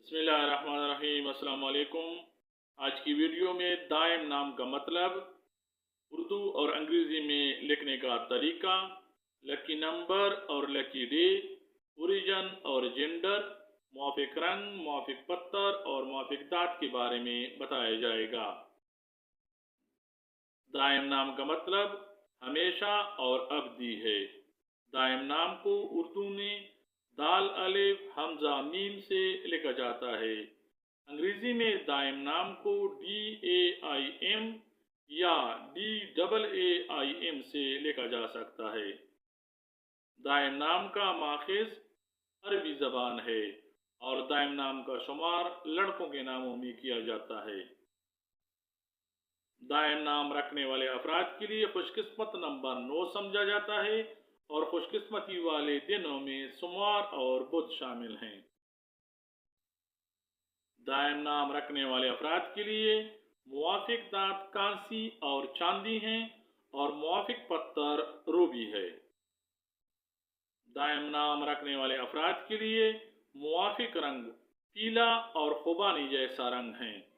बिस्मिल्लाहिर्रहमानिर्रहीम। अस्सलाम वालेकुम। आज की वीडियो में दायम नाम का मतलब, उर्दू और अंग्रेज़ी में लिखने का तरीका, लकी नंबर और लकी डे, ओरिजन और जेंडर, मुआफ़िक रंग, मुआफ़िक पत्थर और मुआफ़िक दाँत के बारे में बताया जाएगा। दायम नाम का मतलब हमेशा और अबदी है। दायम नाम को उर्दू में दाल अलिफ हमजा मीम से लिखा जाता है। अंग्रेजी में दायम नाम को DAIM या DAAIM से लिखा जा सकता है। दायम नाम का माखिज अरबी ज़बान है और दायम नाम का शुमार लड़कों के नामों में किया जाता है। दायम नाम रखने वाले अफराद के लिए खुशकिस्मत नंबर 9 समझा जाता है और खुशकिस्मती वाले दिनों में सोमवार और बुध शामिल हैं। दायम नाम रखने वाले अफराद के लिए मुआफ़िक दाँत कांसी और चांदी हैं और मुआफ़िक पत्थर रूबी है। दायम नाम रखने वाले अफराद के लिए मुआफ़िक रंग पीला और खुबानी जैसा रंग हैं।